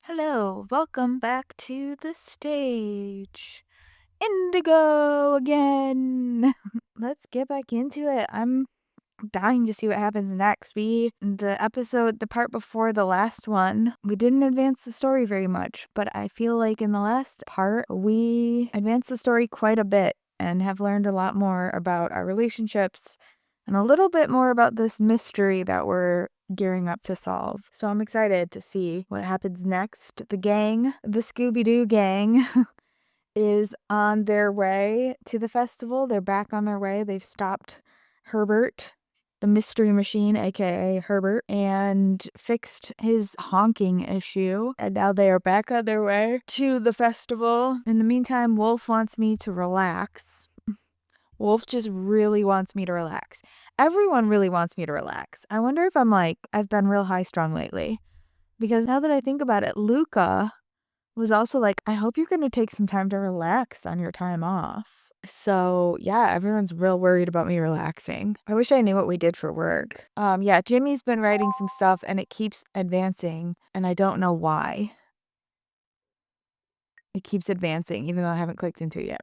Hello, welcome back to the stage. Indigo again. Let's get back into it. I'm dying to see what happens next. The part before the last one, we didn't advance the story very much, but I feel like in the last part, we advanced the story quite a bit and have learned a lot more about our relationships and a little bit more about this mystery that we're gearing up to solve. So I'm excited to see what happens next. The Scooby-Doo gang, is on their way to the festival. They're back on their way. They've stopped Herbert, the mystery machine, aka Herbert, and fixed his honking issue. And now they are back on their way to the festival. In the meantime, Wolf wants me to relax. Wolf just really wants me to relax. Everyone really wants me to relax. I wonder if I've been real high strung lately. Because now that I think about it, Luca was also like, I hope you're going to take some time to relax on your time off. So yeah, everyone's real worried about me relaxing. I wish I knew what we did for work. Yeah, Jimmy's been writing some stuff and it keeps advancing and I don't know why. It keeps advancing even though I haven't clicked into it yet.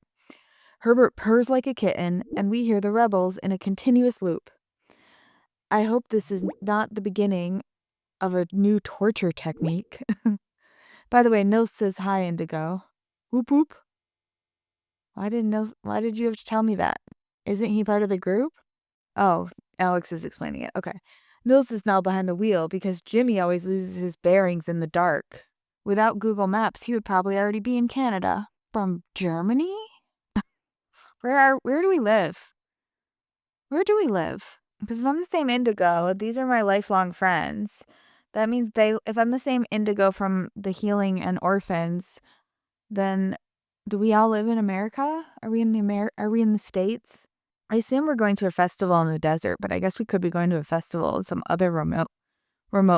Herbert purrs like a kitten, and we hear the rebels in a continuous loop. I hope this is not the beginning of a new torture technique. By the way, Nils says hi, Indigo. Whoop whoop. Why did you have to tell me that? Isn't he part of the group? Oh, Alex is explaining it. Okay. Nils is now behind the wheel because Jimmy always loses his bearings in the dark. Without Google Maps, he would probably already be in Canada. From Germany? Where do we live? Where do we live? Because if I'm the same Indigo, these are my lifelong friends. That means if I'm the same Indigo from the Healing and Orphans, then do we all live in America? Are we in the States? I assume we're going to a festival in the desert, but I guess we could be going to a festival in some other remote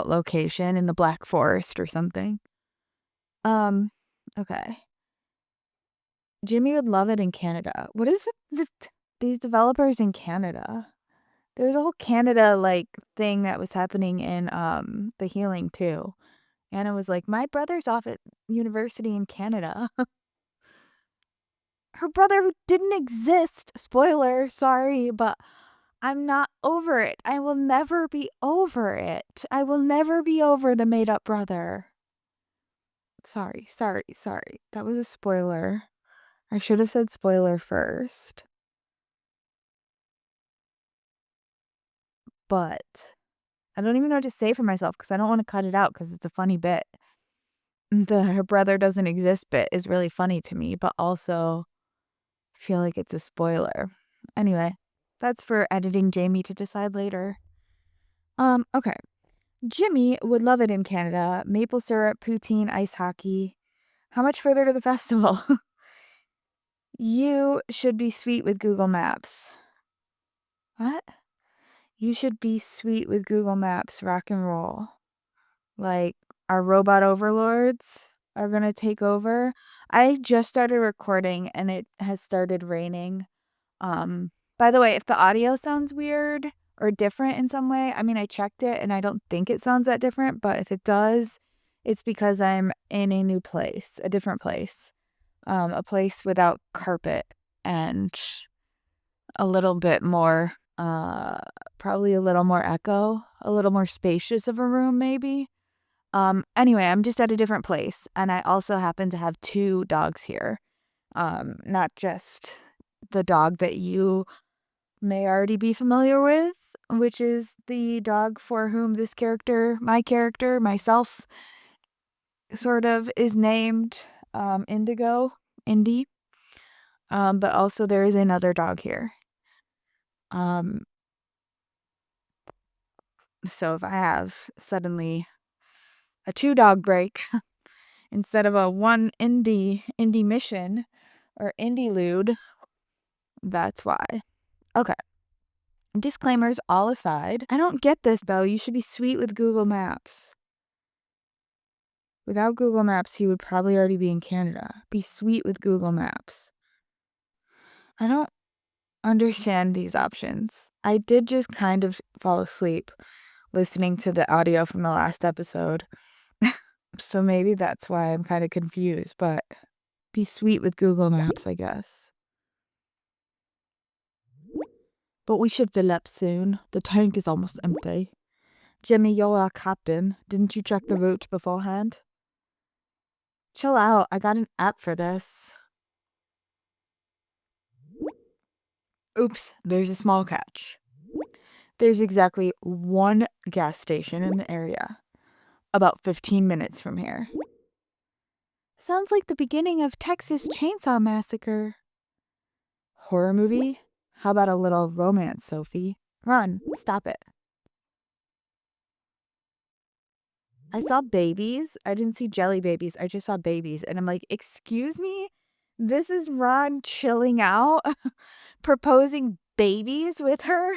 location in the Black Forest or something. Okay. Jimmy would love it in Canada. What is with these developers in Canada? There's a whole Canada thing that was happening in The Healing too. Anna was like, "My brother's off at university in Canada." Her brother who didn't exist. Spoiler, sorry, but I'm not over it. I will never be over it. I will never be over the made-up brother. Sorry. That was a spoiler. I should have said spoiler first. But I don't even know what to say for myself because I don't want to cut it out because it's a funny bit. Her brother doesn't exist bit is really funny to me, but also feel like it's a spoiler. Anyway, that's for editing Jamie to decide later. Okay. Jimmy would love it in Canada. Maple syrup, poutine, ice hockey. How much further to the festival? You should be sweet with Google Maps. What? You should be sweet with Google Maps, rock and roll. Like, our robot overlords are gonna take over. I just started recording and it has started raining. By the way, if the audio sounds weird or different in some way, I mean, I checked it and I don't think it sounds that different, but if it does, it's because I'm in a new place, a different place. A place without carpet and a little bit more, probably a little more echo, a little more spacious of a room maybe. Anyway, I'm just at a different place and I also happen to have 2 dogs here. Not just the dog that you may already be familiar with, which is the dog for whom myself, sort of is named Indigo, Indy. But also there is another dog here. Um, so if I have suddenly a 2-dog break instead of a 1 indie mission or indie lude, that's why. Okay. Disclaimers all aside. I don't get this, though. You should be sweet with Google Maps. Without Google Maps, he would probably already be in Canada. Be sweet with Google Maps. I don't understand these options. I did just kind of fall asleep listening to the audio from the last episode. Maps, so maybe that's why I'm kind of confused, but be sweet with Google Maps, I guess. But we should fill up soon. The tank is almost empty. Jimmy, you're our captain. Didn't you check the route beforehand? Chill out. I got an app for this. Oops, there's a small catch. There's exactly one gas station in the area, about 15 minutes from here. Sounds like the beginning of Texas Chainsaw Massacre. Horror movie? How about a little romance, Sophie? Run, stop it. I saw babies. I didn't see jelly babies. I just saw babies. And I'm like, excuse me? This is Ron chilling out, proposing babies with her?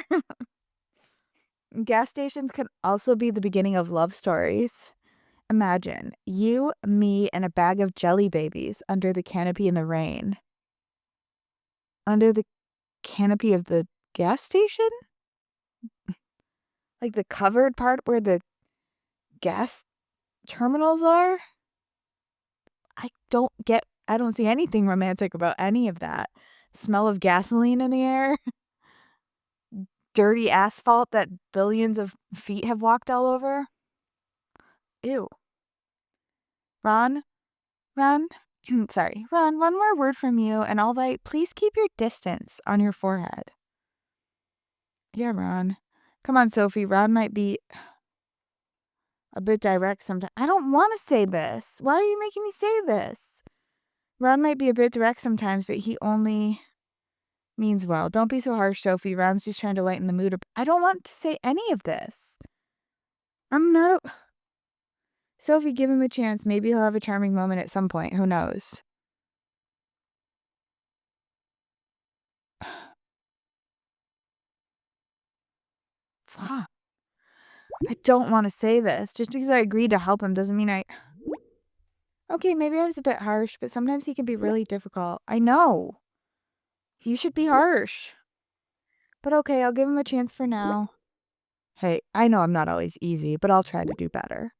Gas stations can also be the beginning of love stories. Imagine you, me, and a bag of jelly babies under the canopy in the rain. Under the canopy of the gas station? Like the covered part where the gas terminals are? I don't see anything romantic about any of that. Smell of gasoline in the air. Dirty asphalt that billions of feet have walked all over. Ew. Ron, sorry. Ron, one more word from you, and I'll write, please keep your distance on your forehead. Yeah, Ron. Come on, Sophie. Ron might be a bit direct sometimes. I don't want to say this. Why are you making me say this? Ron might be a bit direct sometimes, but he only means well. Don't be so harsh, Sophie. Ron's just trying to lighten the mood up. I don't want to say any of this. I'm not. Sophie, give him a chance. Maybe he'll have a charming moment at some point. Who knows? Fuck. I don't want to say this. Just because I agreed to help him doesn't mean I... Okay, maybe I was a bit harsh, but sometimes he can be really difficult. I know. You should be harsh. But okay, I'll give him a chance for now. Hey, I know I'm not always easy, but I'll try to do better.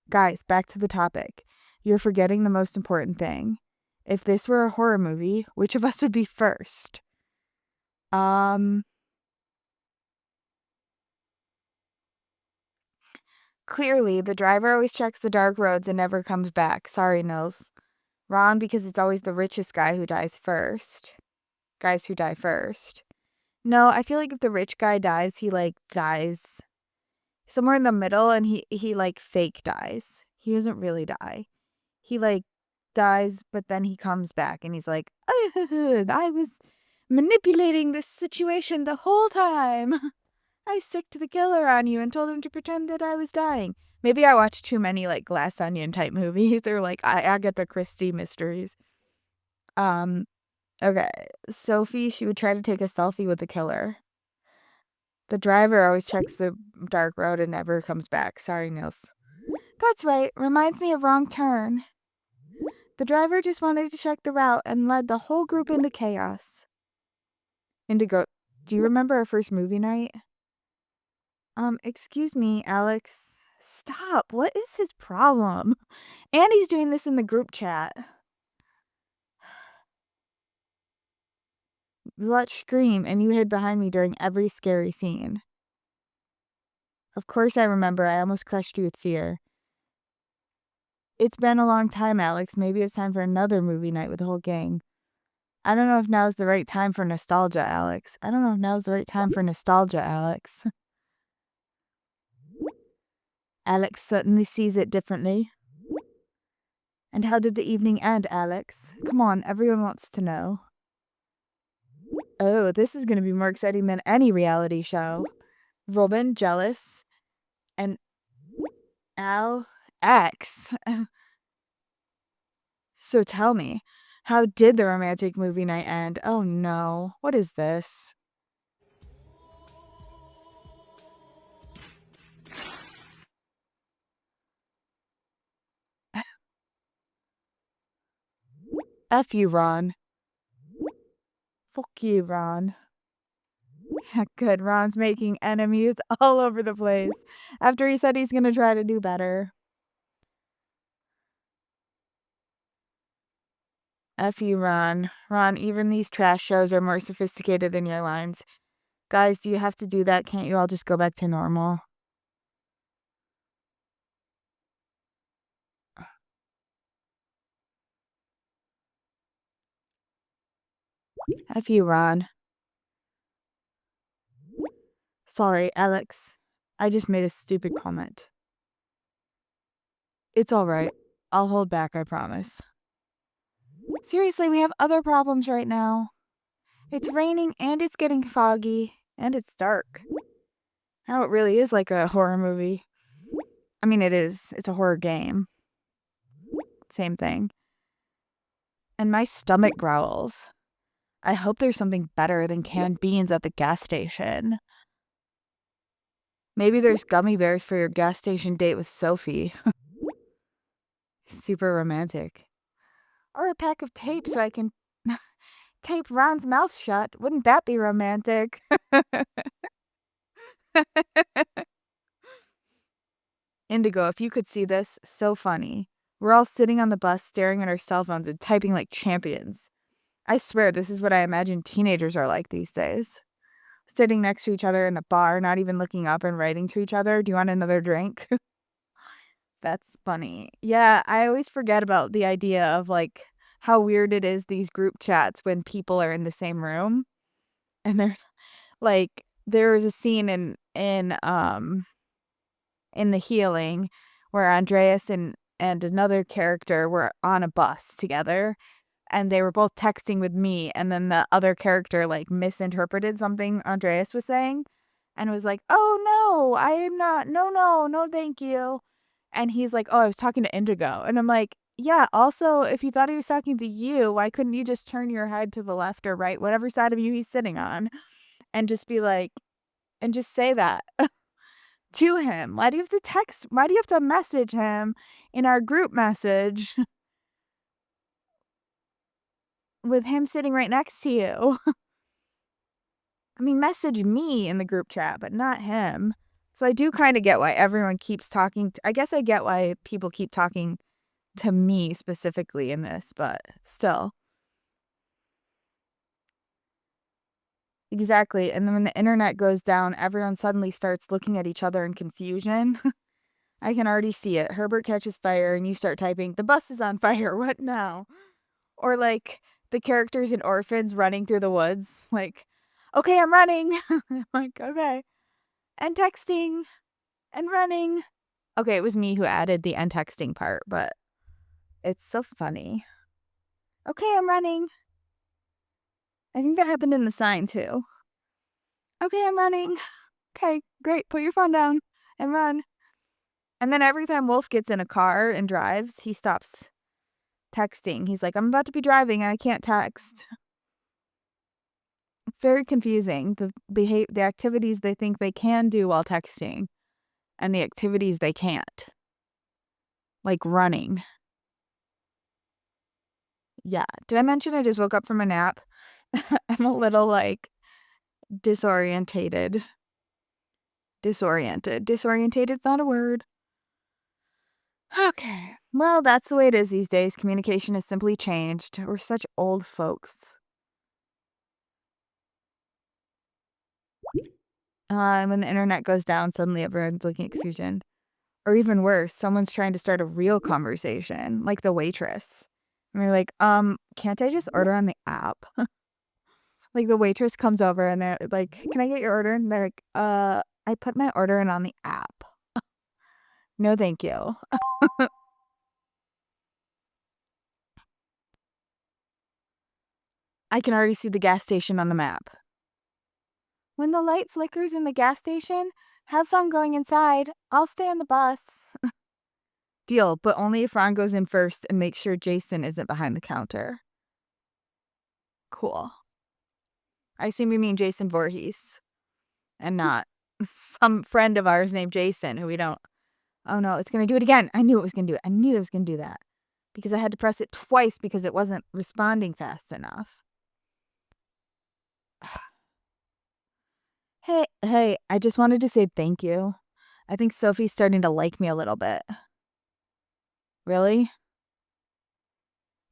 Guys, back to the topic. You're forgetting the most important thing. If this were a horror movie, which of us would be first? Clearly, the driver always checks the dark roads and never comes back. Sorry, Nils. Ron, because it's always the richest guy who dies first. Guys who die first. No, I feel like if the rich guy dies, he, dies somewhere in the middle, and he fake dies. He doesn't really die. He, dies, but then he comes back, and he's like, I was manipulating this situation the whole time. I sicked the killer on you and told him to pretend that I was dying. Maybe I watched too many, Glass Onion type movies, or, Agatha Christie mysteries. Okay. Sophie, she would try to take a selfie with the killer. The driver always checks the dark road and never comes back. Sorry, Nils. That's right. Reminds me of Wrong Turn. The driver just wanted to check the route and led the whole group into chaos. Indigo, do you remember our first movie night? Excuse me, Alex. Stop. What is his problem? And he's doing this in the group chat. We watched Scream, and you hid behind me during every scary scene. Of course I remember. I almost crushed you with fear. It's been a long time, Alex. Maybe it's time for another movie night with the whole gang. I don't know if now's the right time for nostalgia, Alex. Alex certainly sees it differently. And how did the evening end, Alex? Come on, everyone wants to know. Oh, this is going to be more exciting than any reality show. Robin, jealous, and Alex. So tell me, how did the romantic movie night end? Oh no, what is this? F you, Ron. Fuck you, Ron. Good, Ron's making enemies all over the place after he said he's gonna try to do better. F you, Ron. Ron, even these trash shows are more sophisticated than your lines. Guys, do you have to do that? Can't you all just go back to normal? F you, Ron. Sorry, Alex. I just made a stupid comment. It's alright. I'll hold back, I promise. Seriously, we have other problems right now. It's raining and it's getting foggy and it's dark. Now it really is like a horror movie. I mean, it is. It's a horror game. Same thing. And my stomach growls. I hope there's something better than canned beans at the gas station. Maybe there's gummy bears for your gas station date with Sophie. Super romantic. Or a pack of tape so I can tape Ron's mouth shut. Wouldn't that be romantic? Indigo, if you could see this, so funny. We're all sitting on the bus staring at our cell phones and typing like champions. I swear this is what I imagine teenagers are like these days. Sitting next to each other in the bar, not even looking up and writing to each other. Do you want another drink? That's funny. Yeah, I always forget about the idea of like how weird it is these group chats when people are in the same room. And they're like there was a scene in The Healing where Andreas and another character were on a bus together and they were both texting with me, and then the other character like misinterpreted something Andreas was saying and was like, "Oh no, I am not. No, thank you." And he's like, "Oh, I was talking to Indigo." And I'm like, "Yeah, also, if you thought he was talking to you, why couldn't you just turn your head to the left or right, whatever side of you he's sitting on, and just be like, and just say that to him? Why do you have to text? Why do you have to message him in our group message with him sitting right next to you?" I mean, message me in the group chat, but not him. So I do kind of get why everyone keeps talking. I guess I get why people keep talking to me specifically in this, but still. Exactly. And then when the internet goes down, everyone suddenly starts looking at each other in confusion. I can already see it. Herbert catches fire and you start typing, "The bus is on fire. What now?" Or like the characters in Orphans running through the woods. Like, "Okay, I'm running." I'm like, "Okay." And texting and running. Okay, it was me who added the and texting part, but it's so funny. "Okay, I'm running." I think that happened in the sign too. "Okay, I'm running." "Okay, great. Put your phone down and run." And then every time Wolf gets in a car and drives, he stops texting. He's like, "I'm about to be driving and I can't text." It's very confusing. The activities they think they can do while texting and the activities they can't. Like running. Yeah. Did I mention I just woke up from a nap? I'm a little like disorientated. Disoriented's not a word. Okay. Well, that's the way it is these days. Communication has simply changed. We're such old folks. When the internet goes down, suddenly everyone's looking at confusion. Or even worse, someone's trying to start a real conversation, like the waitress. And they're like, can't I just order on the app?" Like the waitress comes over and they're like, "Can I get your order?" And they're like, I put my order in on the app. No, thank you. I can already see the gas station on the map. "When the light flickers in the gas station, have fun going inside. I'll stay on the bus." Deal, but only if Ron goes in first and makes sure Jason isn't behind the counter. Cool. I assume you mean Jason Voorhees and not some friend of ours named Jason who we don't. Oh no, it's going to do it again. I knew it was going to do it. I knew it was going to do that because I had to press it twice because it wasn't responding fast enough. Hey, I just wanted to say thank you. I think Sophie's starting to like me a little bit. Really?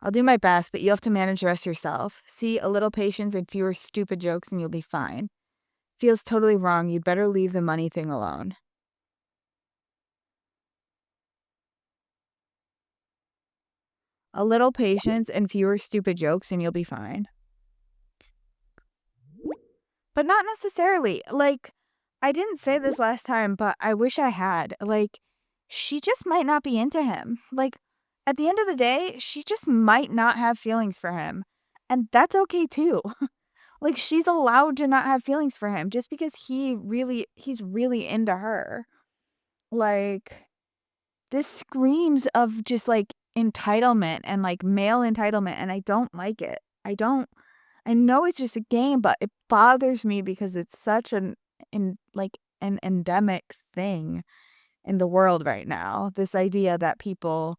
I'll do my best, but you'll have to manage the rest yourself. See, a little patience and fewer stupid jokes and you'll be fine. Feels totally wrong. You'd better leave the money thing alone. A little patience and fewer stupid jokes and you'll be fine. But not necessarily. Like, I didn't say this last time, but I wish I had. Like, she just might not be into him. Like, at the end of the day, she just might not have feelings for him. And that's okay too. Like, she's allowed to not have feelings for him just because he's really into her. Like, this screams of just like entitlement and like male entitlement, and I don't like it. I know it's just a game, but it bothers me because it's such an endemic thing in the world right now. This idea that people,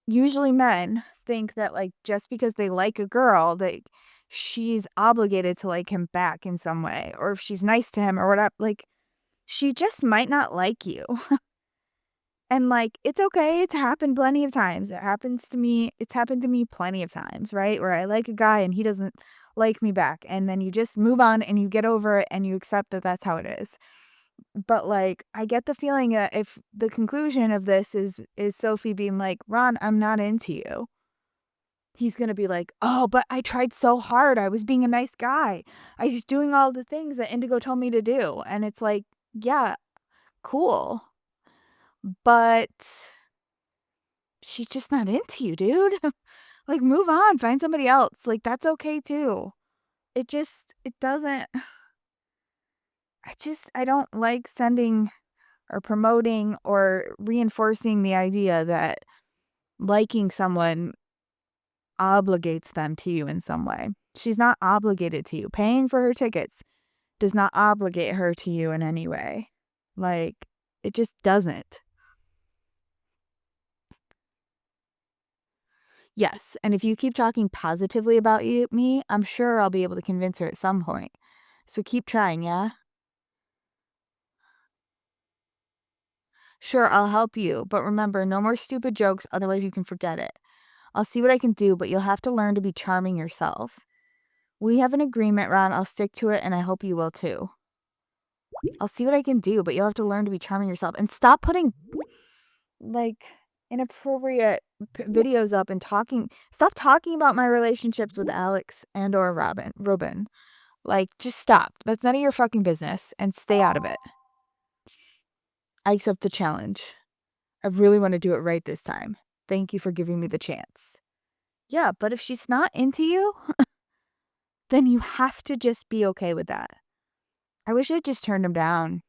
usually men, think that like just because they like a girl, that she's obligated to like him back in some way, or if she's nice to him or whatever, like she just might not like you. And like it's okay, it's happened plenty of times. It's happened to me plenty of times, right? Where I like a guy and he doesn't like me back, and then you just move on and you get over it and you accept that that's how it is. But like I get the feeling that if the conclusion of this is Sophie being like, "Ron, I'm not into you." He's going to be like, "Oh, but I tried so hard. I was being a nice guy. I was doing all the things that Indigo told me to do." And it's like, "Yeah, cool. But she's just not into you, dude. Like, move on, find somebody else. Like, that's okay too." It doesn't, I don't like sending or promoting or reinforcing the idea that liking someone obligates them to you in some way. She's not obligated to you. Paying for her tickets does not obligate her to you in any way. Like, it just doesn't. Yes, and if you keep talking positively about me, I'm sure I'll be able to convince her at some point. So keep trying, yeah? Sure, I'll help you, but remember, no more stupid jokes, otherwise you can forget it. I'll see what I can do, but you'll have to learn to be charming yourself. We have an agreement, Ron. I'll stick to it, and I hope you will too. I'll see what I can do, but you'll have to learn to be charming yourself. And stop putting, like, inappropriate videos up and stop talking about my relationships with Alex and or Robin. Like, just stop. That's none of your fucking business, and stay out of it. I accept the challenge. I really want to do it right this time. Thank you for giving me the chance. Yeah, but if she's not into you, then you have to just be okay with that. I wish I just turned him down.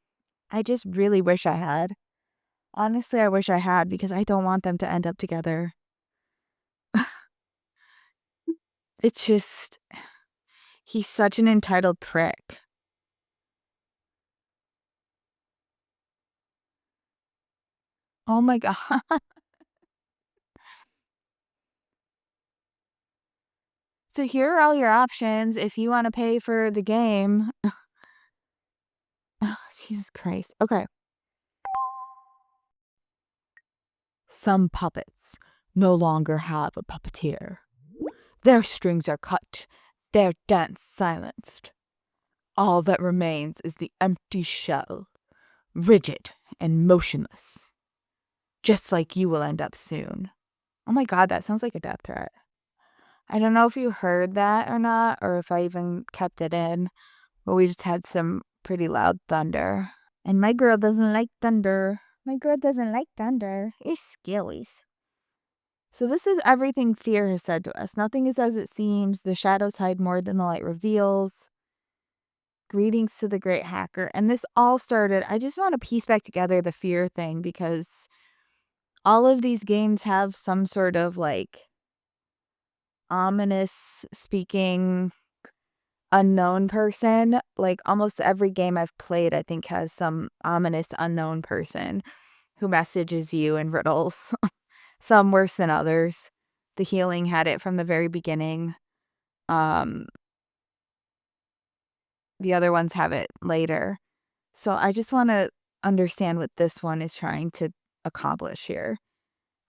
I just really wish I had. Honestly, I wish I had because I don't want them to end up together. It's just, he's such an entitled prick. Oh my God. So here are all your options if you want to pay for the game. Oh, Jesus Christ. Okay. Some puppets no longer have a puppeteer. Their strings are cut, their dance silenced. All that remains is the empty shell, rigid and motionless. Just like you will end up soon. Oh my God, that sounds like a death threat. I don't know if you heard that or not, or if I even kept it in, but we just had some pretty loud thunder. And my girl doesn't like thunder. My girl doesn't like thunder. It's scary. So this is everything fear has said to us. Nothing is as it seems. The shadows hide more than the light reveals. Greetings to the great hacker. And this all started, I just want to piece back together the fear thing because all of these games have some sort of like ominous speaking unknown person. Like almost every game I've played, I think, has some ominous unknown person who messages you in riddles. Some worse than others. The Healing had it from the very beginning. Um, the other ones have it later. So I just want to understand what this one is trying to accomplish here.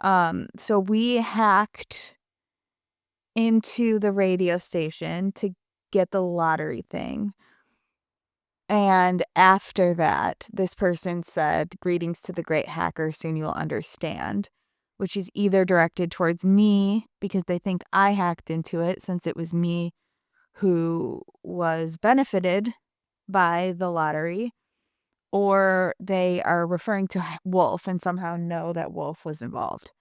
So we hacked into the radio station to get the lottery thing. And after that, this person said, "Greetings to the great hacker, soon you'll understand," which is either directed towards me because they think I hacked into it since it was me who was benefited by the lottery, or they are referring to Wolf and somehow know that Wolf was involved.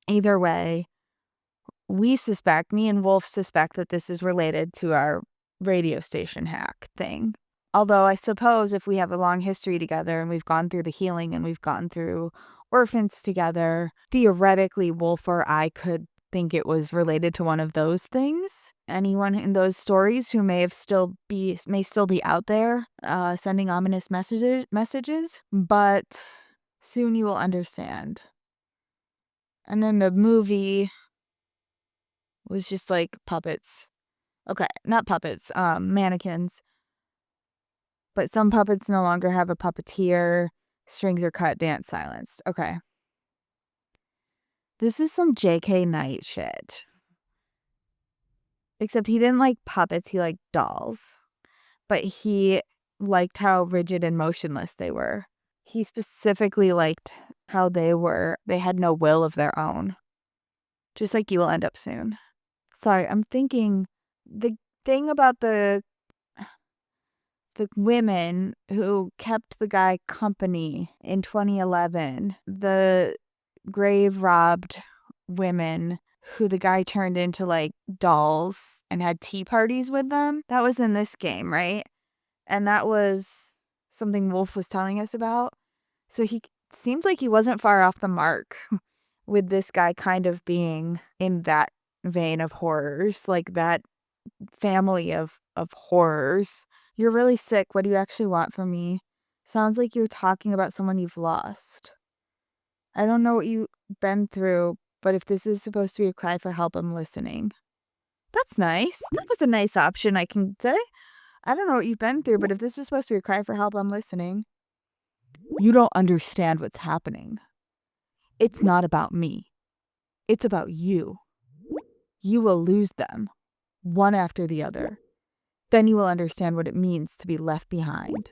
Either way, me and Wolf suspect that this is related to our radio station hack thing. Although I suppose if we have a long history together and we've gone through the healing and we've gone through orphans together, theoretically Wolf or I could think it was related to one of those things. Anyone in those stories who may still be out there sending ominous messages, but soon you will understand. And then the movie was just like puppets. Okay, not puppets, mannequins. But some puppets no longer have a puppeteer. Strings are cut, dance silenced. Okay. This is some J.K. Knight shit. Except he didn't like puppets, he liked dolls. But he liked how rigid and motionless they were. He specifically liked how they had no will of their own. Just like you will end up soon. Sorry, I'm thinking the thing about the women who kept the guy company in 2011, the grave robbed women who the guy turned into like dolls and had tea parties with them. That was in this game, right? And that was something Wolf was telling us about. So he seems like he wasn't far off the mark with this guy kind of being in that vein of horrors, like that family of horrors. You're really sick. What do you actually want from me? Sounds like you're talking about someone you've lost. I don't know what you've been through, but if this is supposed to be a cry for help, I'm listening. That's nice. That was a nice option, I can say. I don't know what you've been through, but if this is supposed to be a cry for help, I'm listening. You don't understand what's happening. It's not about me. It's about you. You will lose them, one after the other. Then you will understand what it means to be left behind.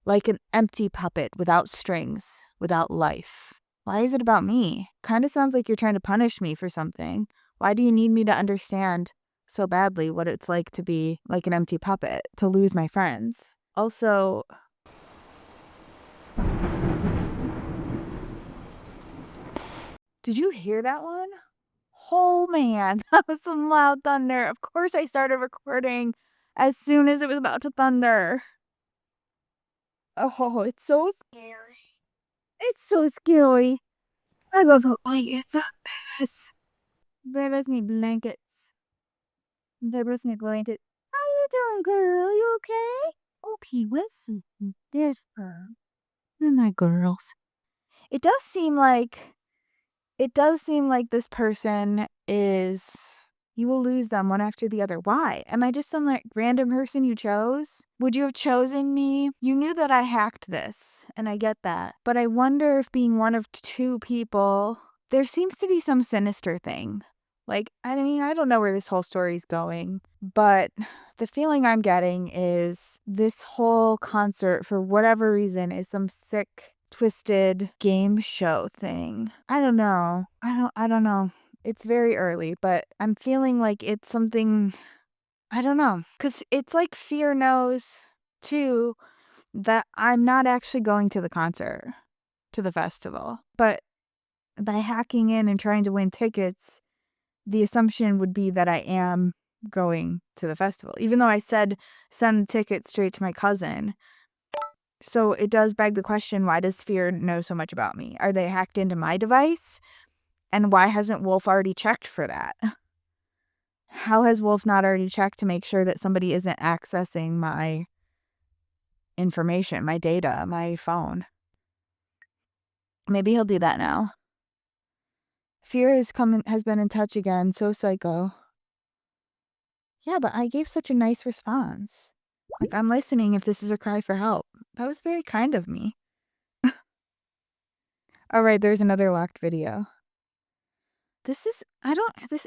Like an empty puppet without strings, without life. Why is it about me? Kind of sounds like you're trying to punish me for something. Why do you need me to understand so badly what it's like to be like an empty puppet, to lose my friends? Also, did you hear that one? Oh man, that was some loud thunder. Of course I started recording as soon as it was about to thunder. Oh, it's so scary. It's so scary. I love the blankets. Yes. Babies need blankets. Babies need blankets. How you doing, girl? You okay? Okay, listen. There's her. They're my girls. It does seem like this person is... You will lose them one after the other. Why? Am I just some like random person you chose? Would you have chosen me? You knew that I hacked this, and I get that. But I wonder if being one of two people, there seems to be some sinister thing. Like, I mean, I don't know where this whole story's going, but the feeling I'm getting is this whole concert, for whatever reason, is some sick, twisted game show thing. I don't know. I don't know. It's very early, but I'm feeling like it's something, I don't know. Because it's like Fear knows, too, that I'm not actually going to the concert, to the festival. But by hacking in and trying to win tickets, the assumption would be that I am going to the festival. Even though I said send the ticket straight to my cousin. So it does beg the question, why does Fear know so much about me? Are they hacked into my device? And why hasn't Wolf already checked for that? How has Wolf not already checked to make sure that somebody isn't accessing my information, my data, my phone? Maybe he'll do that now. Fear has been in touch again, so psycho. Yeah, but I gave such a nice response. Like, I'm listening if this is a cry for help. That was very kind of me. Alright, there's another locked video. Is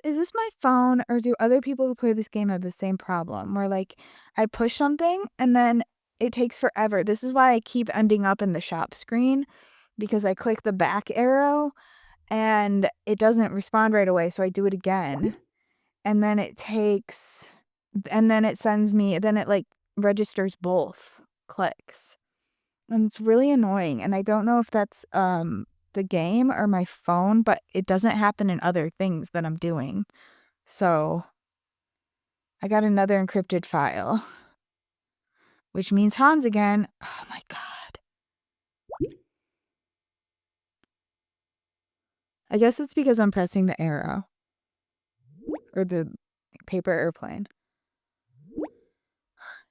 this my phone, or do other people who play this game have the same problem where like I push something and then it takes forever. This is why I keep ending up in the shop screen, because I click the back arrow and it doesn't respond right away, so I do it again. And then it like registers both clicks. And it's really annoying, and I don't know if that's the game or my phone, but it doesn't happen in other things that I'm doing. So I got another encrypted file, which means Hans again. Oh my god. I guess it's because I'm pressing the arrow or the paper airplane.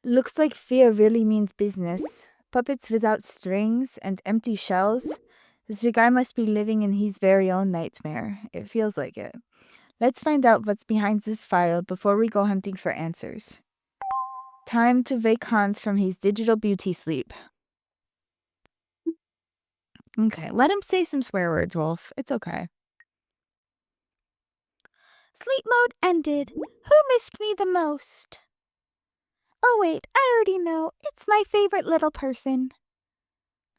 Looks like fear really means business. Puppets without strings and empty shells. This guy must be living in his very own nightmare. It feels like it. Let's find out what's behind this file before we go hunting for answers. Time to wake Hans from his digital beauty sleep. Okay, let him say some swear words, Wolf. It's okay. Sleep mode ended. Who missed me the most? Oh wait, I already know. It's my favorite little person.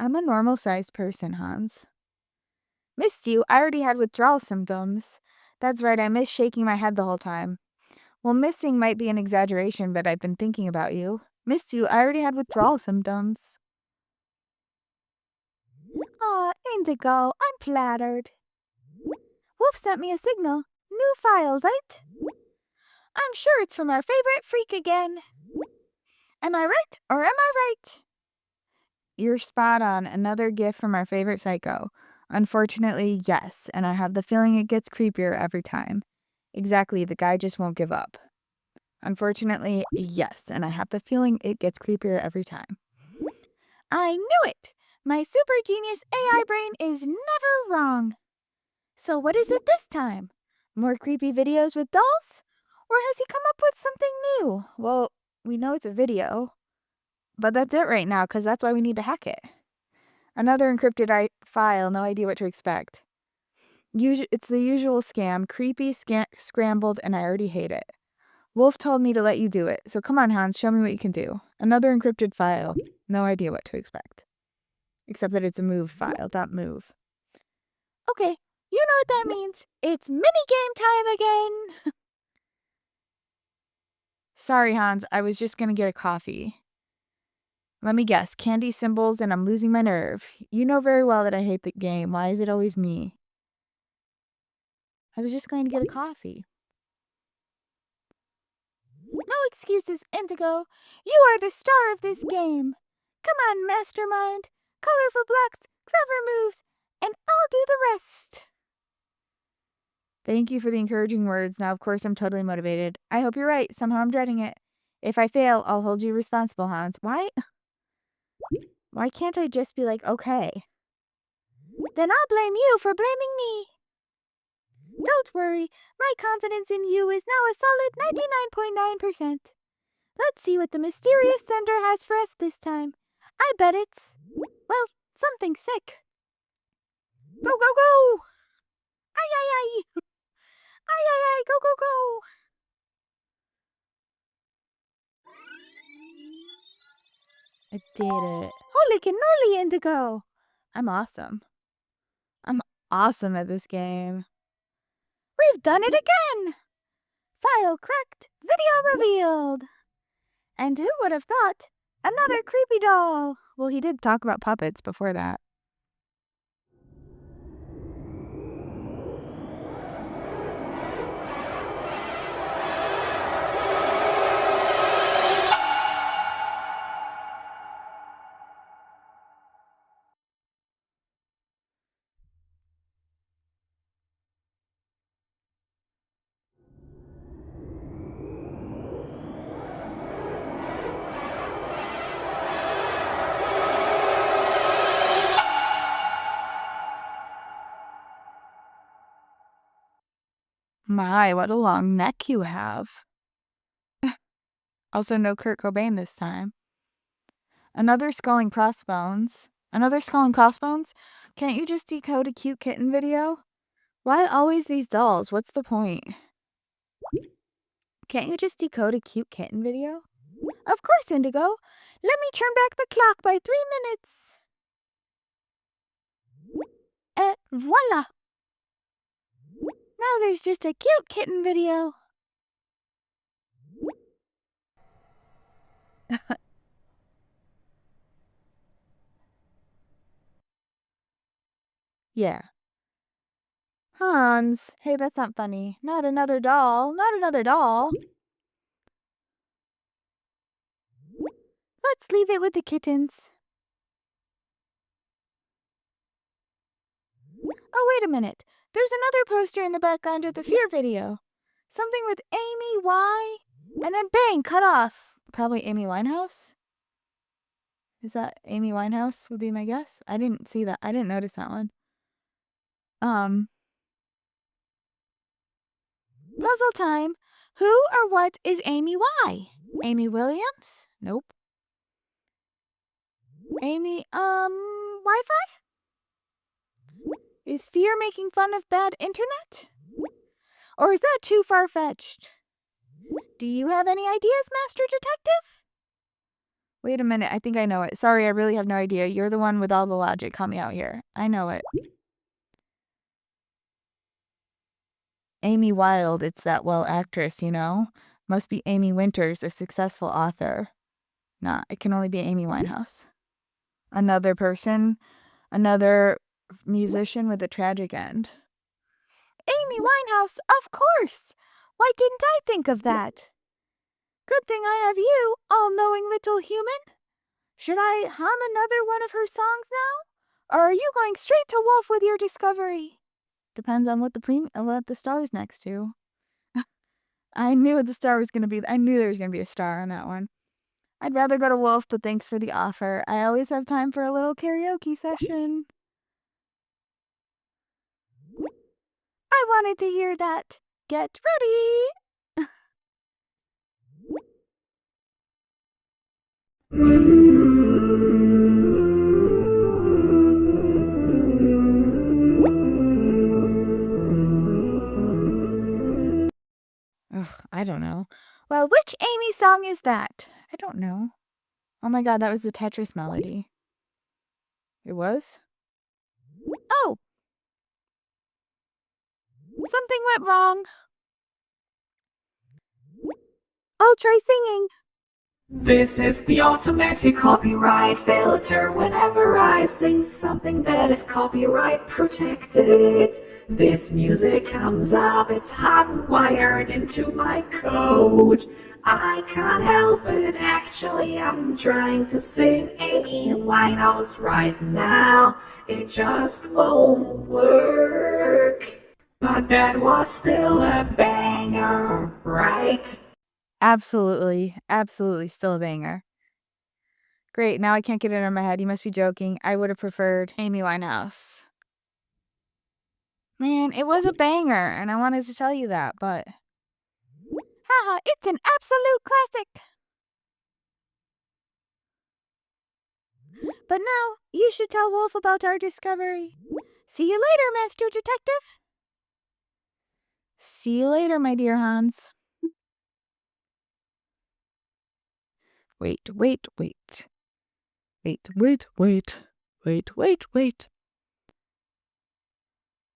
I'm a normal-sized person, Hans. Missed you? I already had withdrawal symptoms. That's right, I missed shaking my head the whole time. Well, missing might be an exaggeration, but I've been thinking about you. Missed you? I already had withdrawal symptoms. Aw, Indigo, I'm flattered. Wolf sent me a signal. New file, right? I'm sure it's from our favorite freak again. Am I right or am I right? You're spot on. Another gift from our favorite psycho. Unfortunately, yes, and I have the feeling it gets creepier every time. Exactly, the guy just won't give up. Unfortunately, yes, and I have the feeling it gets creepier every time. I knew it! My super genius AI brain is never wrong. So what is it this time? More creepy videos with dolls? Or has he come up with something new? Well, we know it's a video. But that's it right now, because that's why we need to hack it. Another encrypted file, no idea what to expect. It's the usual scam, creepy, scrambled, and I already hate it. Wolf told me to let you do it, so come on, Hans, show me what you can do. Another encrypted file, no idea what to expect. Except that it's a move file, .move. Okay, you know what that means. It's minigame time again. Sorry, Hans, I was just gonna get a coffee. Let me guess, candy symbols and I'm losing my nerve. You know very well that I hate the game. Why is it always me? I was just going to get a coffee. No excuses, Indigo. You are the star of this game. Come on, mastermind. Colorful blocks, clever moves, and I'll do the rest. Thank you for the encouraging words. Now, of course, I'm totally motivated. I hope you're right. Somehow I'm dreading it. If I fail, I'll hold you responsible, Hans. Why can't I just be like, okay? Then I'll blame you for blaming me. Don't worry. My confidence in you is now a solid 99.9%. Let's see what the mysterious sender has for us this time. I bet it's, well, something sick. Go, go, go! Ay, ay, ay! Ay, ay, ay! Go, go, go! I did it. Holy cannoli, Indigo! I'm awesome. I'm awesome at this game. We've done it again! File cracked, video revealed. And who would have thought? Another creepy doll! Well, he did talk about puppets before that. My, what a long neck you have. Also, no Kurt Cobain this time. Another skull and crossbones. Another skull and crossbones? Can't you just decode a cute kitten video? Why always these dolls? What's the point? Can't you just decode a cute kitten video? Of course, Indigo. Let me turn back the clock by 3 minutes. Et voila! Now there's just a cute kitten video. Yeah. Hans, hey, that's not funny. Not another doll. Not another doll. Let's leave it with the kittens. Oh, wait a minute. There's another poster in the background of the Fear video. Something with Amy Y and then bang, cut off. Probably Amy Winehouse? Is that Amy Winehouse would be my guess? I didn't see that. I didn't notice that one. Puzzle time. Who or what is Amy Y? Amy Williams? Nope. Amy, Wi-Fi? Is Fear making fun of bad internet? Or is that too far-fetched? Do you have any ideas, Master Detective? Wait a minute, I think I know it. Sorry, I really have no idea. You're the one with all the logic. Help me out here. I know it. Amy Wilde, it's that actress, you know? Must be Amy Winters, a successful author. Nah, it can only be Amy Winehouse. Another person, another musician with a tragic end. Amy Winehouse, of course! Why didn't I think of that? Good thing I have you, all-knowing little human. Should I hum another one of her songs now? Or are you going straight to Wolf with your discovery? Depends on what the star's next to. I knew the star was going to be... I knew there was going to be a star on that one. I'd rather go to Wolf, but thanks for the offer. I always have time for a little karaoke session. I wanted to hear that. Get ready! Ugh, I don't know. Well, which Amy song is that? I don't know. Oh my god, that was the Tetris melody. It was? Oh! Something went wrong. I'll try singing. This is the automatic copyright filter. Whenever I sing something that is copyright protected, this music comes up, it's hardwired into my code. I can't help it, actually I'm trying to sing Amy Winehouse right now. It just won't work. But that was still a banger, right? Absolutely. Absolutely still a banger. Great, now I can't get it in my head. You must be joking. I would have preferred Amy Winehouse. Man, it was a banger, and I wanted to tell you that, but... Haha, it's an absolute classic! But now, you should tell Wolf about our discovery. See you later, Master Detective! See you later, my dear Hans. Wait.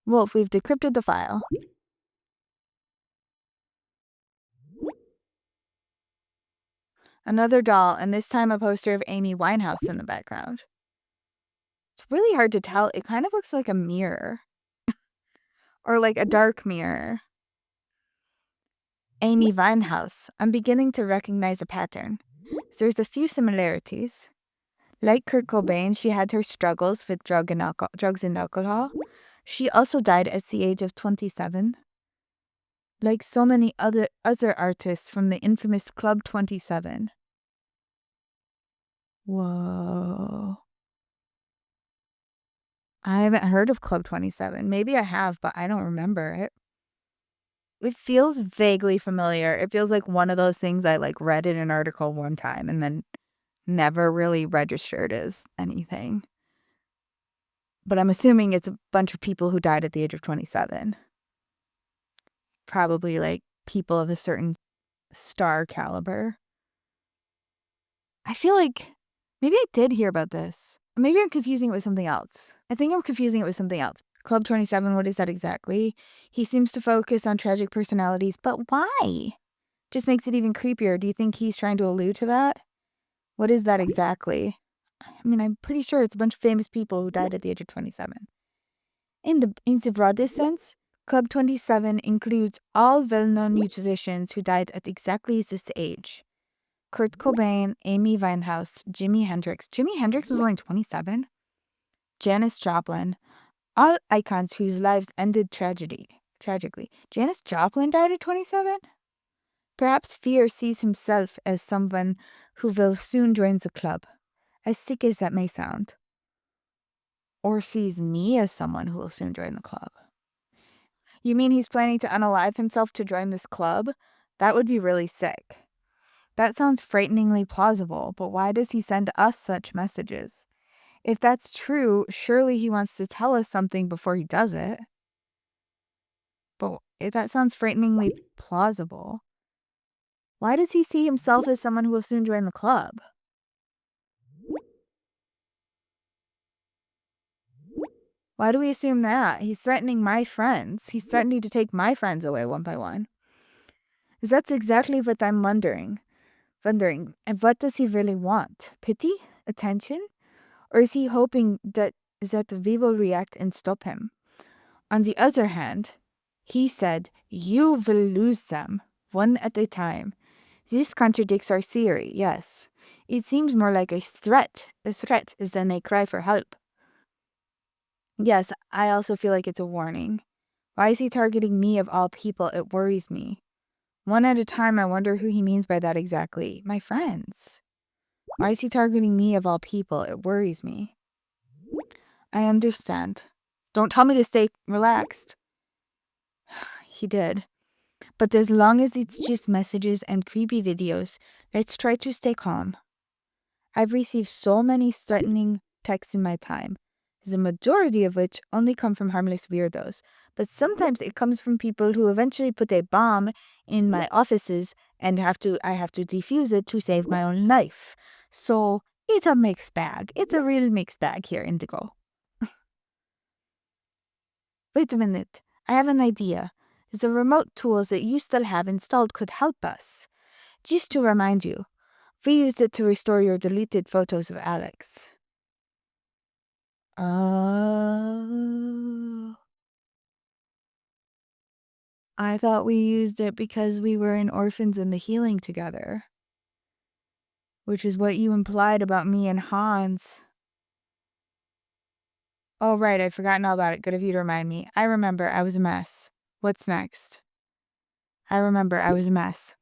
Wolf, we've decrypted the file. Another doll, and this time a poster of Amy Winehouse in the background. It's really hard to tell. It kind of looks like a mirror. Or like a dark mirror. Amy Winehouse. I'm beginning to recognize a pattern. There's a few similarities. Like Kurt Cobain, she had her struggles with drugs and alcohol. She also died at the age of 27. Like so many other artists from the infamous Club 27. Whoa. I haven't heard of Club 27. Maybe I have, but I don't remember it. It feels vaguely familiar. It feels like one of those things I read in an article one time and then never really registered as anything. But I'm assuming it's a bunch of people who died at the age of 27. Probably like people of a certain star caliber. I feel like maybe I did hear about this. Maybe I'm confusing it with something else. I think I'm confusing it with something else. Club 27, what is that exactly? He seems to focus on tragic personalities, but why? Just makes it even creepier. Do you think he's trying to allude to that? What is that exactly? I mean, I'm pretty sure it's a bunch of famous people who died at the age of 27. In the broadest sense, Club 27 includes all well-known musicians who died at exactly this age. Kurt Cobain, Amy Winehouse, Jimi Hendrix. Jimi Hendrix was only 27. Janis Joplin. All icons whose lives ended tragically. Janis Joplin died at 27? Perhaps Fear sees himself as someone who will soon join the club, as sick as that may sound. Or sees me as someone who will soon join the club. You mean he's planning to unalive himself to join this club? That would be really sick. That sounds frighteningly plausible, but why does he send us such messages? If that's true, surely he wants to tell us something before he does it. But if that sounds frighteningly plausible, why does he see himself as someone who will soon join the club? Why do we assume that? He's threatening my friends. He's threatening to take my friends away one by one. That's exactly what I'm wondering. And what does he really want? Pity? Attention? Or is he hoping that we will react and stop him? On the other hand, he said, "You will lose them, one at a time." This contradicts our theory, yes. It seems more like a threat than a cry for help. Yes, I also feel like it's a warning. Why is he targeting me of all people? It worries me. One at a time, I wonder who he means by that exactly. My friends. Why is he targeting me of all people? It worries me. I understand. Don't tell me to stay relaxed. He did. But as long as it's just messages and creepy videos, let's try to stay calm. I've received so many threatening texts in my time, the majority of which only come from harmless weirdos. But sometimes it comes from people who eventually put a bomb in my offices and I have to defuse it to save my own life. So it's a mixed bag. It's a real mixed bag here, Indigo. Wait a minute. I have an idea. The remote tools that you still have installed could help us. Just to remind you, we used it to restore your deleted photos of Alex. Oh. I thought we used it because we were in Orphans in the Healing together. Which is what you implied about me and Hans. Oh, right, I'd forgotten all about it. Good of you to remind me. I remember, I was a mess. What's next? I remember, I was a mess.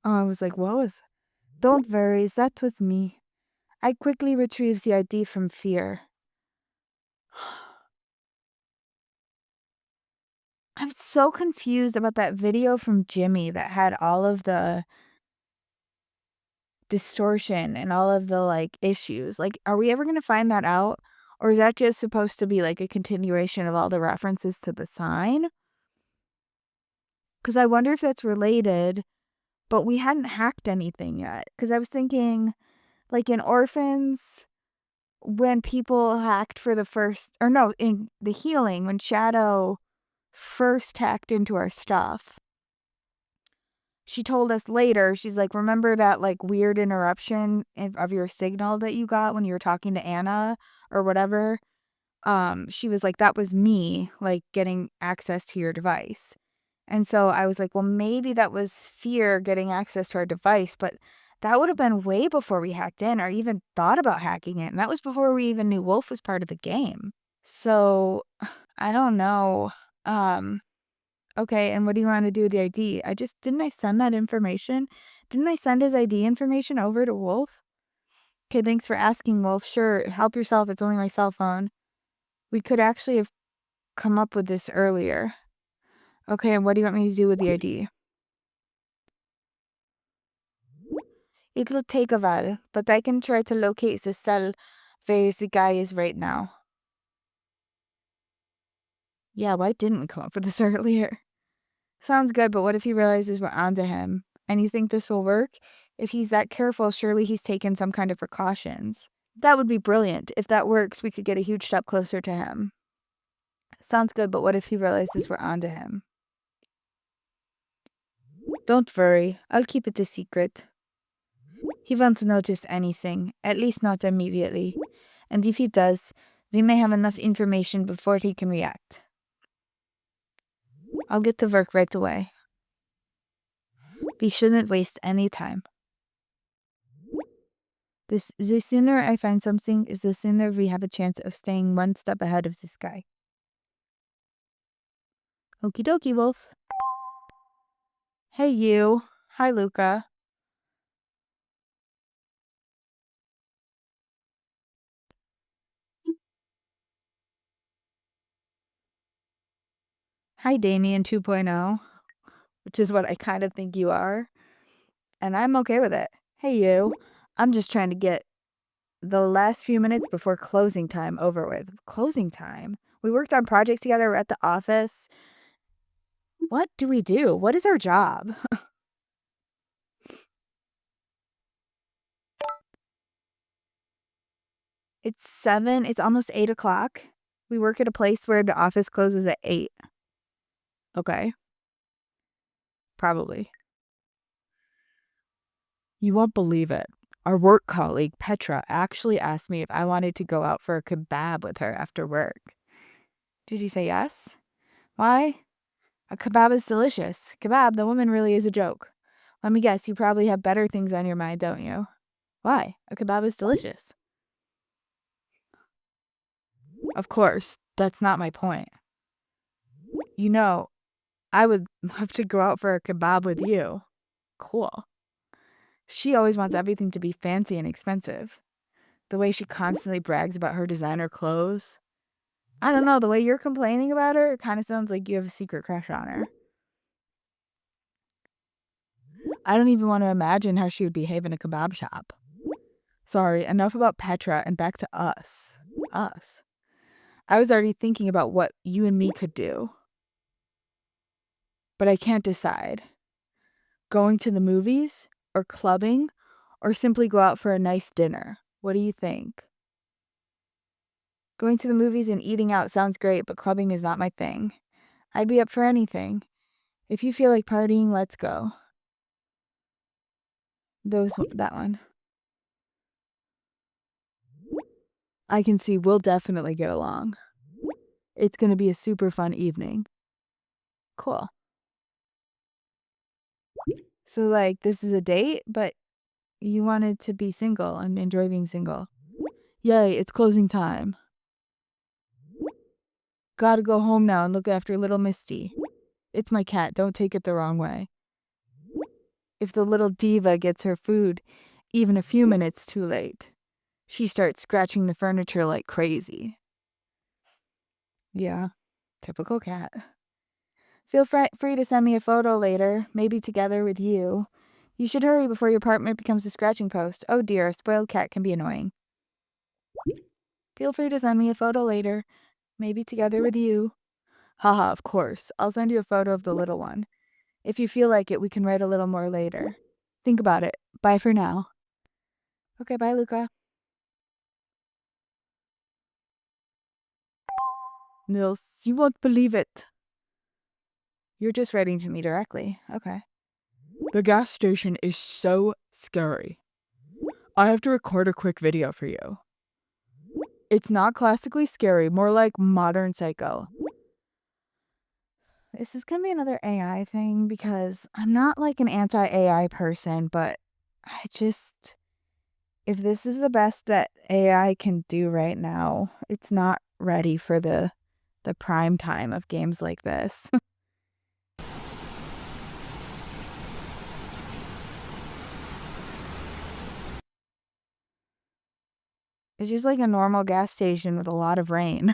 Oh, I was like, what was... Don't worry, that was me. I quickly retrieved the ID from Fear. I'm so confused about that video from Jimmy that had all of the distortion and all of the, like, issues. Like, are we ever going to find that out? Or is that just supposed to be, like, a continuation of all the references to the sign? Because I wonder if that's related, but we hadn't hacked anything yet. Because I was thinking, like, in Orphans, when people hacked for the first... Or no, in The Healing, when Shadow first hacked into our stuff, she told us later, she's like, remember that, like, weird interruption of your signal that you got when you were talking to Anna or whatever? She was like, that was me, like, getting access to your device. And so I was like, well, maybe that was Fear getting access to our device, but that would have been way before we hacked in or even thought about hacking it. And that was before we even knew Wolf was part of the game. So I don't know. Okay, and what do you want to do with the ID? Didn't I send that information? Didn't I send his ID information over to Wolf? Okay, thanks for asking, Wolf. Sure, help yourself. It's only my cell phone. We could actually have come up with this earlier. Okay, and what do you want me to do with the ID? It'll take a while, but I can try to locate the cell where the guy is right now. Yeah, why didn't we come up with this earlier? Sounds good, but what if he realizes we're onto him? And you think this will work? If he's that careful, surely he's taken some kind of precautions. That would be brilliant. If that works, we could get a huge step closer to him. Sounds good, but what if he realizes we're onto him? Don't worry, I'll keep it a secret. He won't notice anything, at least not immediately. And if he does, we may have enough information before he can react. I'll get to work right away. We shouldn't waste any time. The sooner I find something, the sooner we have a chance of staying one step ahead of this guy. Okie dokie, Wolf. Hey, you. Hi, Luca. Hi, Damien 2.0, which is what I kind of think you are. And I'm okay with it. Hey, you. I'm just trying to get the last few minutes before closing time over with. Closing time? We worked on projects together. We're at the office. What do we do? What is our job? It's 7. It's almost 8 o'clock. We work at a place where the office closes at 8. Okay. Probably. You won't believe it. Our work colleague, Petra, actually asked me if I wanted to go out for a kebab with her after work. Did you say yes? Why? A kebab is delicious. Kebab, the woman really is a joke. Let me guess, you probably have better things on your mind, don't you? Why? A kebab is delicious. Of course, that's not my point. You know, I would love to go out for a kebab with you. Cool. She always wants everything to be fancy and expensive. The way she constantly brags about her designer clothes. I don't know, the way you're complaining about her, it kind of sounds like you have a secret crush on her. I don't even want to imagine how she would behave in a kebab shop. Sorry, enough about Petra and back to us. Us. I was already thinking about what you and me could do. But I can't decide. Going to the movies? Or clubbing? Or simply go out for a nice dinner? What do you think? Going to the movies and eating out sounds great, but clubbing is not my thing. I'd be up for anything. If you feel like partying, let's go. That one. I can see we'll definitely get along. It's gonna be a super fun evening. Cool. So, like, this is a date, but you wanted to be single and enjoy being single. Yay, it's closing time. Gotta go home now and look after little Misty. It's my cat, don't take it the wrong way. If the little diva gets her food even a few minutes too late, she starts scratching the furniture like crazy. Yeah, typical cat. Feel free to send me a photo later, maybe together with you. You should hurry before your apartment becomes a scratching post. Oh dear, a spoiled cat can be annoying. Feel free to send me a photo later, maybe together with you. Haha, of course. I'll send you a photo of the little one. If you feel like it, we can write a little more later. Think about it. Bye for now. Okay, bye, Luca. Nils, you won't believe it. You're just writing to me directly. Okay. The gas station is so scary. I have to record a quick video for you. It's not classically scary, more like modern psycho. Is this gonna be another AI thing? Because I'm not like an anti-AI person, but if this is the best that AI can do right now, it's not ready for the prime time of games like this. It's just like a normal gas station with a lot of rain.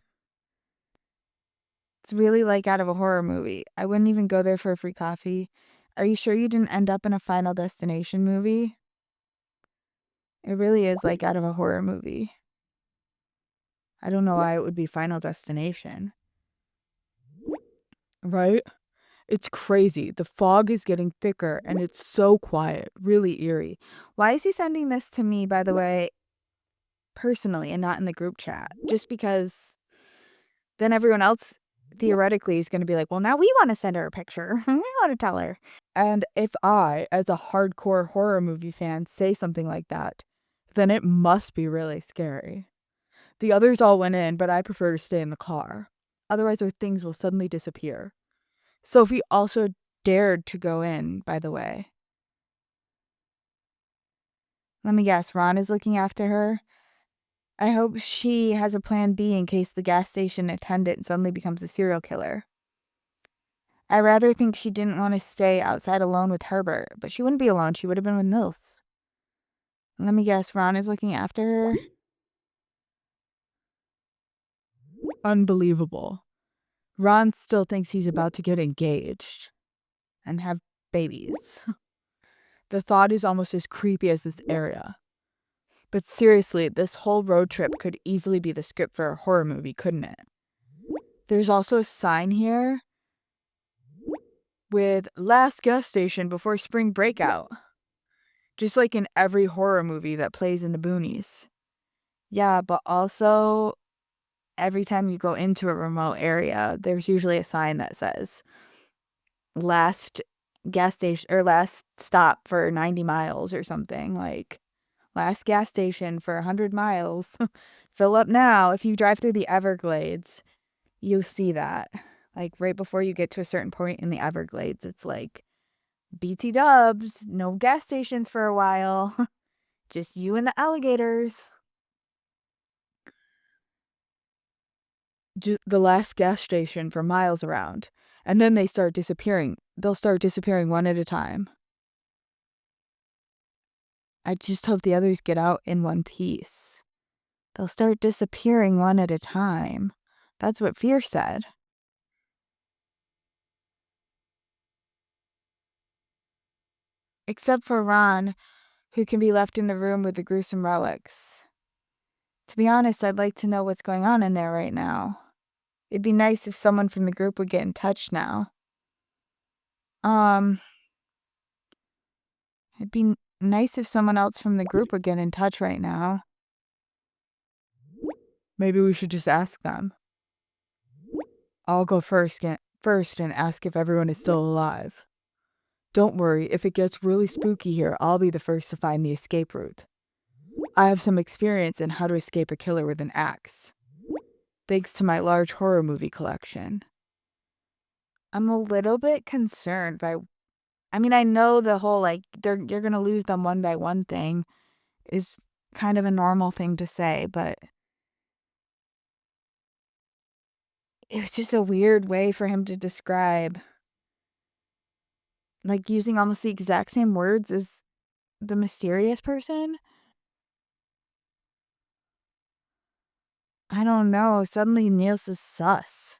It's really like out of a horror movie. I wouldn't even go there for a free coffee. Are you sure you didn't end up in a Final Destination movie? It really is like out of a horror movie. I don't know why it would be Final Destination. Right? It's crazy. The fog is getting thicker and it's so quiet. Really eerie. Why is he sending this to me, by the way, personally and not in the group chat? Just because then everyone else theoretically is going to be like, well, now we want to send her a picture. We want to tell her. And if I, as a hardcore horror movie fan, say something like that, then it must be really scary. The others all went in, but I prefer to stay in the car. Otherwise, our things will suddenly disappear. Sophie also dared to go in, by the way. Let me guess, Ron is looking after her? I hope she has a plan B in case the gas station attendant suddenly becomes a serial killer. I rather think she didn't want to stay outside alone with Herbert, but she wouldn't be alone. She would have been with Nils. Let me guess, Ron is looking after her? Unbelievable. Ron still thinks he's about to get engaged and have babies. The thought is almost as creepy as this area. But seriously, this whole road trip could easily be the script for a horror movie, couldn't it? There's also a sign here with last gas station before spring breakout. Just like in every horror movie that plays in the boonies. Yeah, but also every time you go into a remote area, there's usually a sign that says last gas station or last stop for 90 miles or something, like last gas station for 100 miles. Fill up now. If you drive through the Everglades, you'll see that. Like right before you get to a certain point in the Everglades, it's like BT dubs, no gas stations for a while. Just you and the alligators. Just the last gas station for miles around. And then they start disappearing. They'll start disappearing one at a time. I just hope the others get out in one piece. They'll start disappearing one at a time. That's what Fear said. Except for Ron, who can be left in the room with the gruesome relics. To be honest, I'd like to know what's going on in there right now. It'd be nice if someone from the group would get in touch now. It'd be nice if someone else from the group would get in touch right now. Maybe we should just ask them. I'll go first and ask if everyone is still alive. Don't worry, if it gets really spooky here, I'll be the first to find the escape route. I have some experience in how to escape a killer with an axe, thanks to my large horror movie collection. I'm a little bit concerned by... I mean, I know the whole, like, you're gonna lose them one by one thing is kind of a normal thing to say, but it was just a weird way for him to describe, like, using almost the exact same words as the mysterious person. I don't know. Suddenly Nils is sus.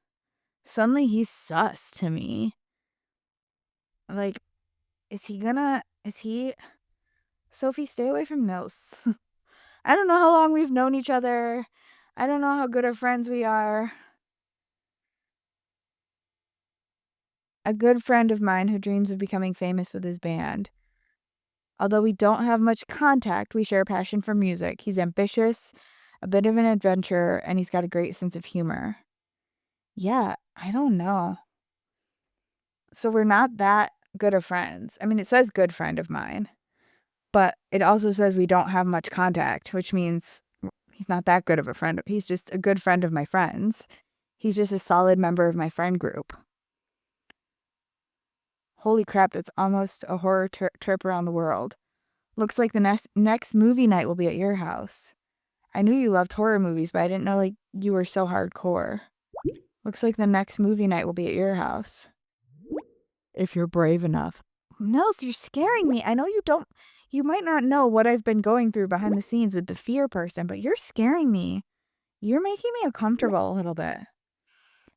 Suddenly he's sus to me. Like, is he... Sophie, stay away from Nils. I don't know how long we've known each other. I don't know how good of friends we are. A good friend of mine who dreams of becoming famous with his band. Although we don't have much contact, we share a passion for music. He's ambitious, a bit of an adventurer, and he's got a great sense of humor. Yeah, I don't know. So we're not that good of friends. I mean, it says good friend of mine, but it also says we don't have much contact, which means he's not that good of a friend. He's just a good friend of my friends. He's just a solid member of my friend group. Holy crap, that's almost a horror trip around the world. Looks like the next movie night will be at your house. I knew you loved horror movies, but I didn't know like you were so hardcore. Looks like the next movie night will be at your house. If you're brave enough. Nils, you're scaring me. I know you might not know what I've been going through behind the scenes with the fear person, but you're scaring me. You're making me uncomfortable a little bit.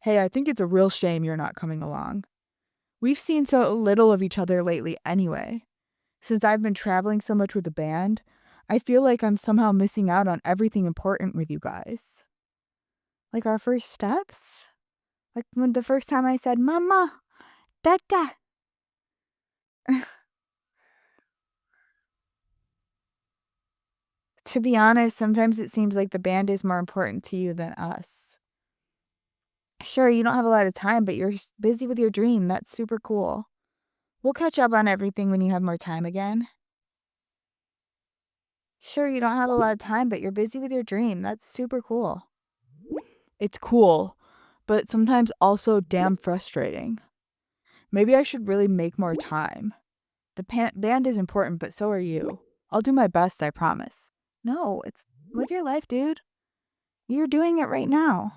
Hey, I think it's a real shame you're not coming along. We've seen so little of each other lately anyway. Since I've been traveling so much with the band, I feel like I'm somehow missing out on everything important with you guys. Like our first steps? Like when the first time I said, Mama, Dada. To be honest, sometimes it seems like the band is more important to you than us. Sure, you don't have a lot of time, but you're busy with your dream. That's super cool. We'll catch up on everything when you have more time again. Sure, you don't have a lot of time, but you're busy with your dream. That's super cool. It's cool, but sometimes also damn frustrating. Maybe I should really make more time. The band is important, but so are you. I'll do my best, I promise. No, it's live your life, dude. You're doing it right now.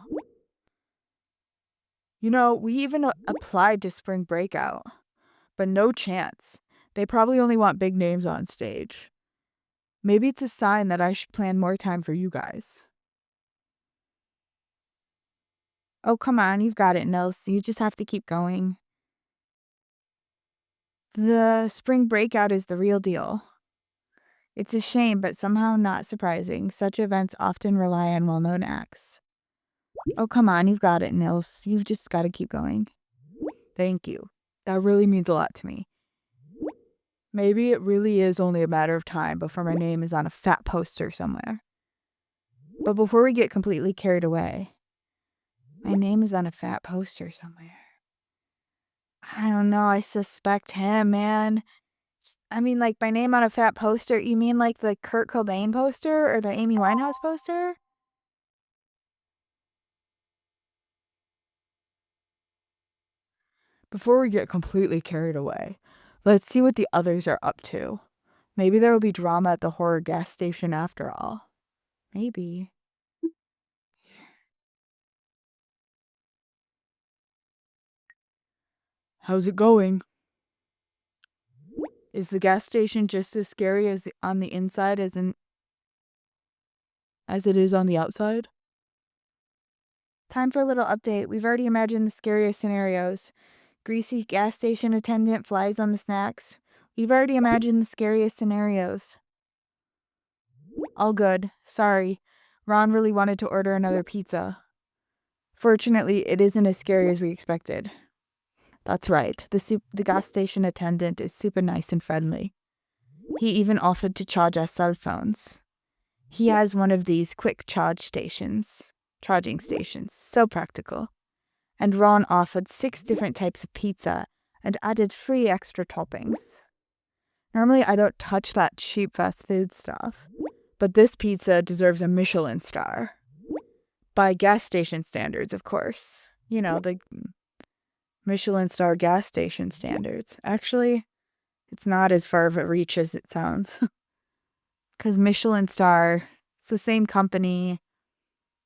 You know, we even applied to Spring Breakout, but no chance. They probably only want big names on stage. Maybe it's a sign that I should plan more time for you guys. Oh, come on, you've got it, Nils. You just have to keep going. The Spring Breakout is the real deal. It's a shame, but somehow not surprising. Such events often rely on well-known acts. Oh, come on, you've got it, Nils. You've just got to keep going. Thank you. That really means a lot to me. Maybe it really is only a matter of time before my name is on a fat poster somewhere. But before we get completely carried away, my name is on a fat poster somewhere. I don't know, I suspect him, man. I mean, like, my name on a fat poster, you mean like the Kurt Cobain poster or the Amy Winehouse poster? Before we get completely carried away, let's see what the others are up to. Maybe there will be drama at the horror gas station after all. Maybe. How's it going? Is the gas station just as scary on the inside as it is on the outside? Time for a little update. We've already imagined the scariest scenarios. Greasy gas station attendant flies on the snacks. We've already imagined the scariest scenarios. All good. Sorry. Ron really wanted to order another pizza. Fortunately, it isn't as scary as we expected. That's right. The gas station attendant is super nice and friendly. He even offered to charge our cell phones. He has one of these quick charging stations. So practical. And Ron offered 6 different types of pizza and added 3 extra toppings. Normally, I don't touch that cheap fast food stuff, but this pizza deserves a Michelin star. By gas station standards, of course. You know, the Michelin star gas station standards. Actually, it's not as far of a reach as it sounds. Because Michelin star, it's the same company.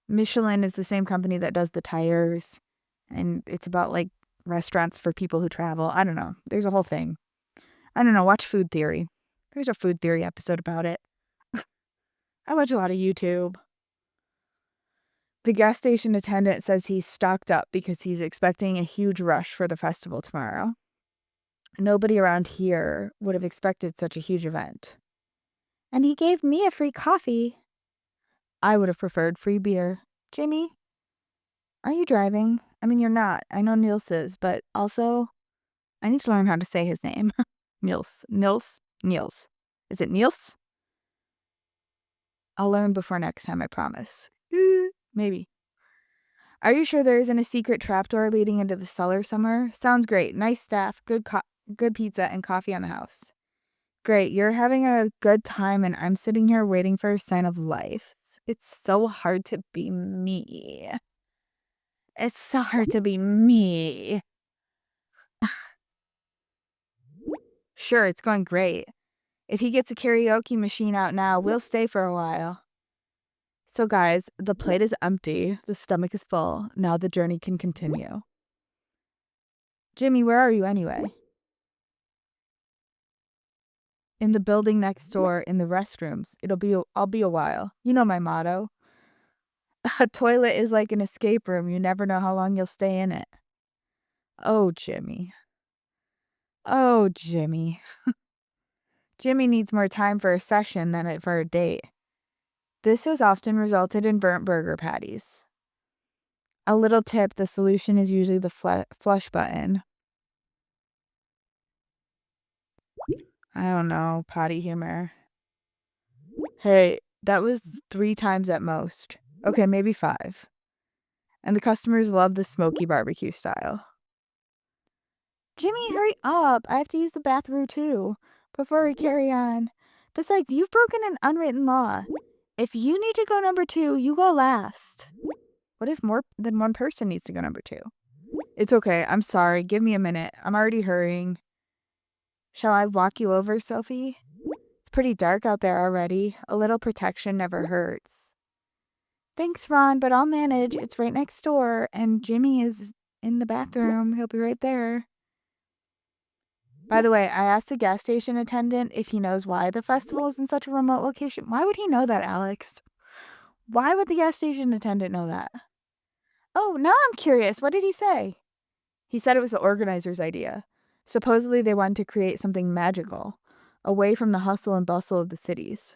Michelin is the same company that does the tires. And it's about like restaurants for people who travel. I don't know. There's a whole thing. I don't know. Watch Food Theory. There's a Food Theory episode about it. I watch a lot of YouTube. The gas station attendant says he's stocked up because he's expecting a huge rush for the festival tomorrow. Nobody around here would have expected such a huge event. And he gave me a free coffee. I would have preferred free beer. Jimmy, are you driving? I mean, you're not. I know Nils is, but also, I need to learn how to say his name. Nils. Is it Nils? I'll learn before next time, I promise. Maybe. Are you sure there isn't a secret trapdoor leading into the cellar somewhere? Sounds great. Nice staff, good pizza, and coffee on the house. Great, you're having a good time and I'm sitting here waiting for a sign of life. It's so hard to be me. It's so hard to be me. Sure, it's going great. If he gets a karaoke machine out now, we'll stay for a while. So guys, the plate is empty, the stomach is full, now the journey can continue. Jimmy, where are you anyway? In the building next door, in the restrooms. I'll be a while. You know my motto. A toilet is like an escape room. You never know how long you'll stay in it. Oh, Jimmy. Oh, Jimmy. Jimmy needs more time for a session than for a date. This has often resulted in burnt burger patties. A little tip, the solution is usually the flush button. I don't know, potty humor. Hey, that was 3 times at most. Okay, maybe 5. And the customers love the smoky barbecue style. Jimmy, hurry up. I have to use the bathroom too before we carry on. Besides, you've broken an unwritten law. If you need to go number 2, you go last. What if more than one person needs to go number 2? It's okay. I'm sorry. Give me a minute. I'm already hurrying. Shall I walk you over, Sophie? It's pretty dark out there already. A little protection never hurts. Thanks, Ron, but I'll manage. It's right next door, and Jimmy is in the bathroom. He'll be right there. By the way, I asked the gas station attendant if he knows why the festival is in such a remote location. Why would he know that, Alex? Why would the gas station attendant know that? Oh, now I'm curious. What did he say? He said it was the organizer's idea. Supposedly they wanted to create something magical, away from the hustle and bustle of the cities.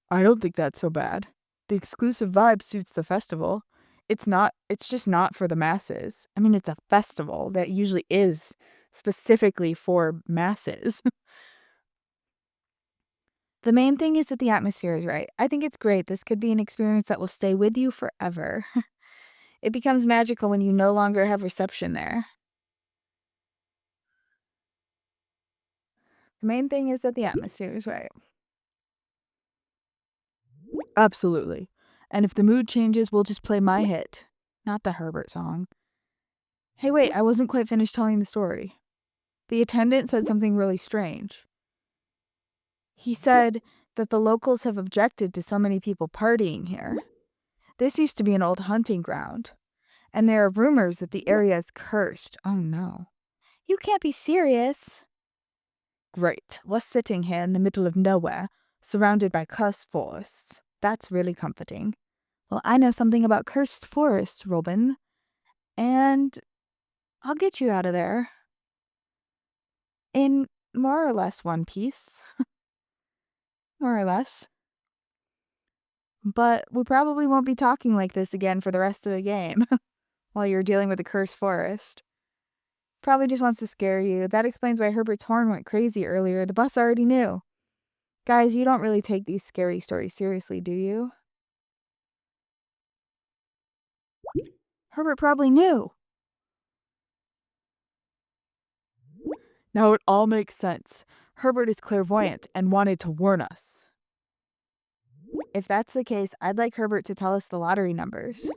I don't think that's so bad. The exclusive vibe suits the festival. It's just not for the masses. I mean, it's a festival that usually is specifically for masses. The main thing is that the atmosphere is right. I think it's great. This could be an experience that will stay with you forever. It becomes magical when you no longer have reception there. The main thing is that the atmosphere is right. Absolutely. And if the mood changes, we'll just play my hit, not the Herbert song. Hey, wait, I wasn't quite finished telling the story. The attendant said something really strange. He said that the locals have objected to so many people partying here. This used to be an old hunting ground, and there are rumors that the area is cursed. Oh no. You can't be serious. Great. We're sitting here in the middle of nowhere, surrounded by cursed forests. That's really comforting. Well, I know something about cursed forests, Robin, and I'll get you out of there. In more or less one piece. More or less. But we probably won't be talking like this again for the rest of the game while you're dealing with the cursed forest. Probably just wants to scare you. That explains why Herbert's horn went crazy earlier. The bus already knew. Guys, you don't really take these scary stories seriously, do you? Herbert probably knew. Now it all makes sense. Herbert is clairvoyant and wanted to warn us. If that's the case, I'd like Herbert to tell us the lottery numbers.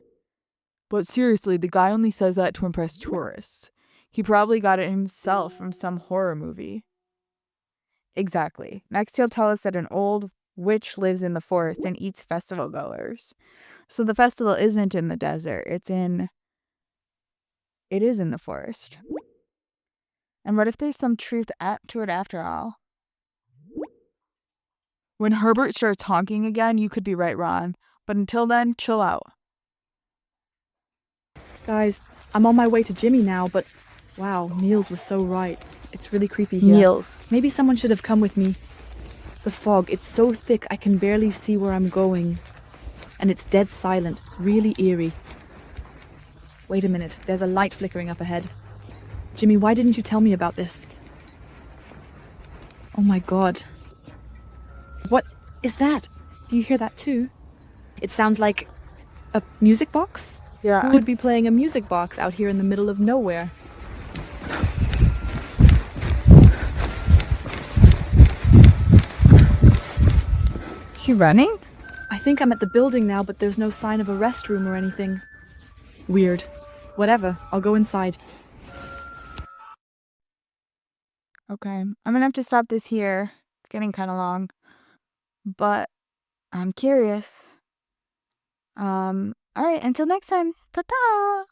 But seriously, the guy only says that to impress tourists. He probably got it himself from some horror movie. Exactly. Next, he'll tell us that an old witch lives in the forest and eats festival goers. So the festival isn't in the desert. It is in the forest. And what if there's some truth to it after all? When Herbert starts honking again, you could be right, Ron. But until then, chill out. Guys, I'm on my way to Jimmy now, but wow, Nils was so right. It's really creepy here. Nils. Maybe someone should have come with me. The fog, it's so thick I can barely see where I'm going. And it's dead silent, really eerie. Wait a minute, there's a light flickering up ahead. Jimmy, why didn't you tell me about this? Oh my god. What is that? Do you hear that too? It sounds like a music box? Yeah. Who would be playing a music box out here in the middle of nowhere? You running? I think I'm at the building now, but there's no sign of a restroom or anything. Weird. Whatever, I'll go inside. Okay, I'm gonna have to stop this here. It's getting kind of long. But I'm curious. Alright, until next time. Ta-ta!